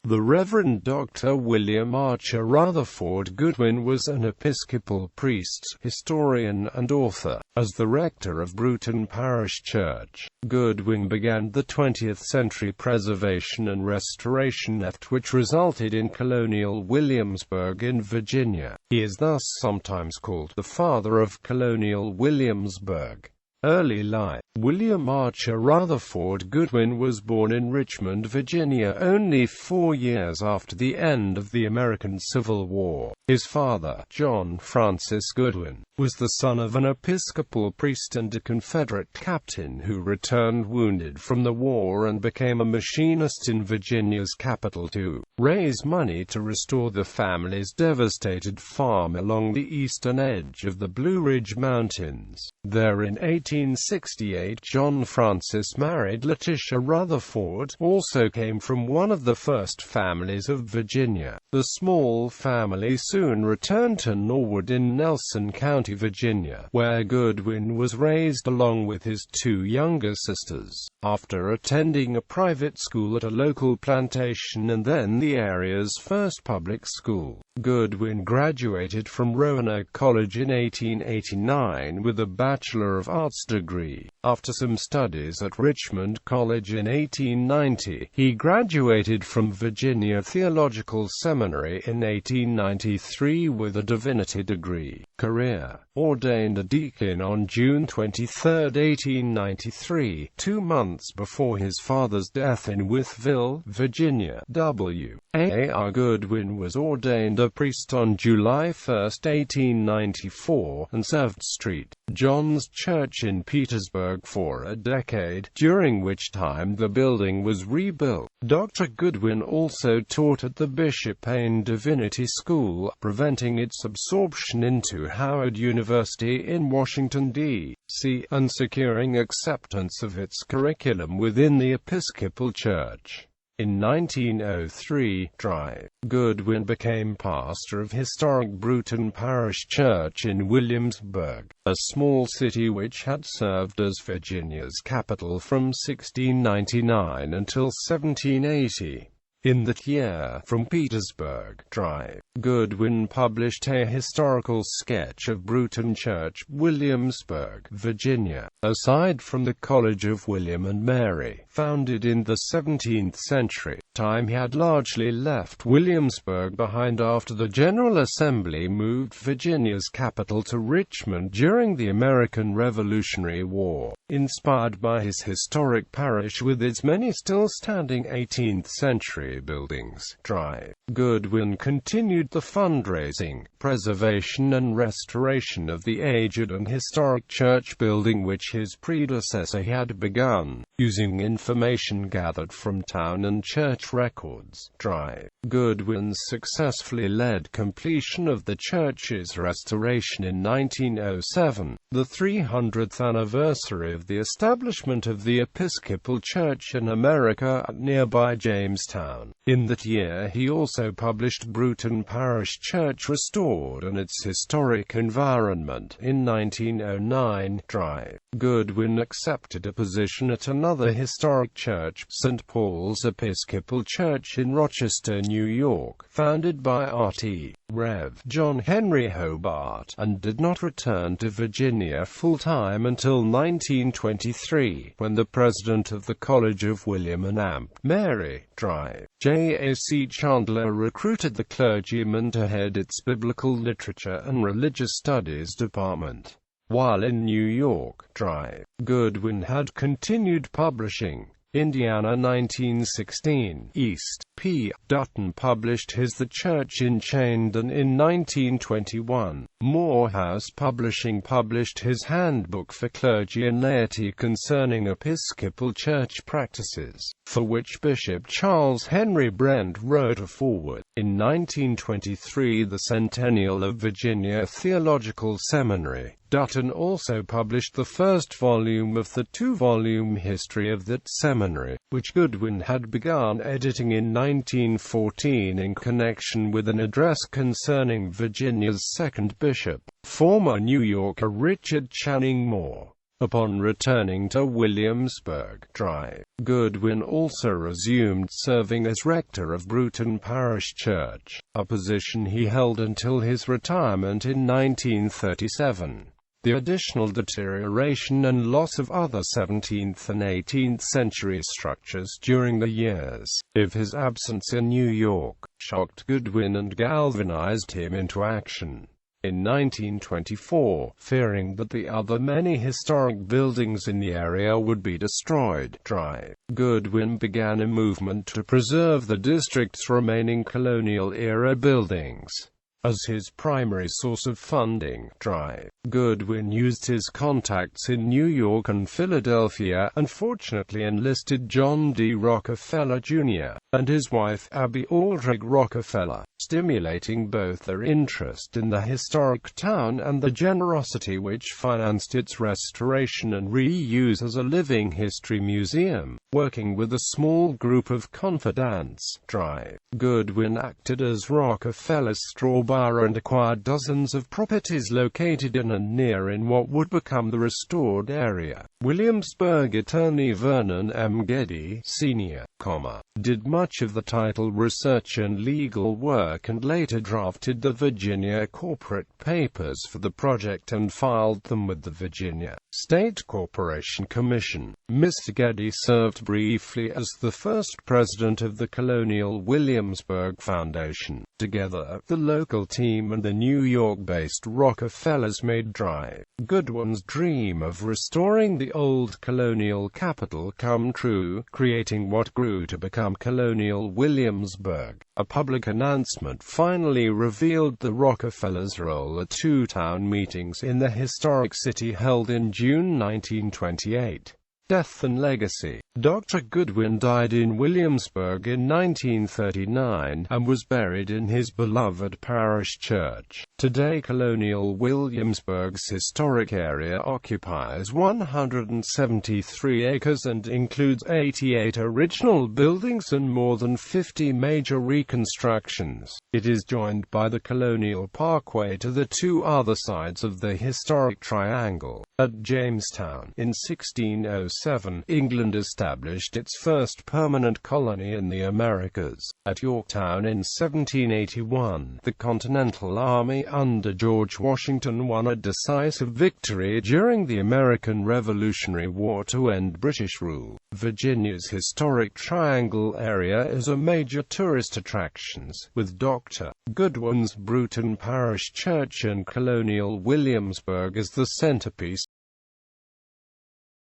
The Reverend Dr. William Archer Rutherfoord Goodwin was an Episcopal priest, historian and author. As the rector of Bruton Parish Church, Goodwin began the 20th-century preservation and restoration effort which resulted in Colonial Williamsburg in Virginia. He is thus sometimes called the Father of Colonial Williamsburg. Early life. William Archer Rutherfoord Goodwin was born in Richmond, Virginia, only 4 years after the end of the American Civil War. His father, John Francis Goodwin, was the son of an Episcopal priest and a Confederate captain who returned wounded from the war and became a machinist in Virginia's capital to raise money to restore the family's devastated farm along the eastern edge of the Blue Ridge Mountains. There in 1868, John Francis married Letitia Rutherfoord, also came from one of the first families of Virginia. The small family soon returned to Norwood in Nelson County, Virginia, where Goodwin was raised along with his 2 younger sisters. After attending a private school at a local plantation and then the area's first public school, Goodwin graduated from Roanoke College in 1889 with a Bachelor of Arts degree. After some studies at Richmond College in 1890, he graduated from Virginia Theological Seminary in 1893 with a divinity degree. Career: ordained a deacon on June 23, 1893, 2 months before his father's death in Wytheville, Virginia. W.A.R. Goodwin was ordained a priest on July 1, 1894, and served St. John's Church in Petersburg for a decade, during which time the building was rebuilt. Dr. Goodwin also taught at the Bishop Payne Divinity School, preventing its absorption into Howard University in Washington, D.C., and securing acceptance of its curriculum within the Episcopal Church. In 1903, Goodwin became pastor of historic Bruton Parish Church in Williamsburg, a small city which had served as Virginia's capital from 1699 until 1780. In that year, from Petersburg, Goodwin published a historical sketch of Bruton Church, Williamsburg, Virginia. Aside from the College of William and Mary, founded in the 17th century, he had largely left Williamsburg behind after the General Assembly moved Virginia's capital to Richmond during the American Revolutionary War. Inspired by his historic parish with its many still standing 18th-century buildings, Goodwin continued the fundraising, preservation and restoration of the aged and historic church building which his predecessor had begun, using information gathered from town and church records. Goodwin successfully led completion of the church's restoration in 1907, the 300th anniversary of the establishment of the Episcopal Church in America at nearby Jamestown. In that year he also published Bruton Parish Church Restored and its Historic Environment. In 1909, Goodwin accepted a position at another historic church, St. Paul's Episcopal Church in Rochester, New York, founded by R.T. Rev. John Henry Hobart, and did not return to Virginia full-time until 1923, when the president of the College of William and Amp. Mary, J.A.C. Chandler recruited the clergyman to head its Biblical Literature and Religious Studies department. While in New York, Goodwin had continued publishing. Indiana 1916, East, P. Dutton published his The Church in Chains, and in 1921, Morehouse Publishing published his Handbook for Clergy and Laity Concerning Episcopal Church Practices, for which Bishop Charles Henry Brent wrote a foreword. In 1923, the centennial of Virginia Theological Seminary, Dutton also published the first volume of the 2-volume history of that seminary, which Goodwin had begun editing in 1914 in connection with an address concerning Virginia's second bishop, former New Yorker Richard Channing Moore. Upon returning to Williamsburg, Goodwin also resumed serving as rector of Bruton Parish Church, a position he held until his retirement in 1937. The additional deterioration and loss of other 17th and 18th century structures during the years of his absence in New York shocked Goodwin and galvanized him into action. In 1924, fearing that the other many historic buildings in the area would be destroyed, Goodwin began a movement to preserve the district's remaining colonial-era buildings. As his primary source of funding, Goodwin used his contacts in New York and Philadelphia, and fortunately enlisted John D. Rockefeller, Jr., and his wife Abby Aldrich Rockefeller, stimulating both their interest in the historic town and the generosity which financed its restoration and reuse as a living history museum. Working with a small group of confidants, Goodwin acted as Rockefeller's straw buyer and acquired dozens of properties located in and near in what would become the restored area. Williamsburg attorney Vernon M. Geddy, Sr., did much of the title research and legal work and later drafted the Virginia corporate papers for the project and filed them with the Virginia State Corporation Commission. Mr. Geddy served briefly as the first president of the Colonial Williamsburg Foundation. Together, the local team and the New York-based Rockefellers made Goodwin's dream of restoring the old colonial capital come true, creating what grew to become Colonial Williamsburg. A public announcement finally revealed the Rockefellers' role at two town meetings in the historic city held in June 1928. Death and legacy. Dr. Goodwin died in Williamsburg in 1939, and was buried in his beloved parish church. Today Colonial Williamsburg's historic area occupies 173 acres and includes 88 original buildings and more than 50 major reconstructions. It is joined by the Colonial Parkway to the two other sides of the historic triangle. At Jamestown, in 1607, England established its first permanent colony in the Americas. At Yorktown in 1781, the Continental Army under George Washington won a decisive victory during the American Revolutionary War to end British rule. Virginia's historic Triangle area is a major tourist attractions, with Dr. Goodwin's Bruton Parish Church and Colonial Williamsburg as the centerpiece.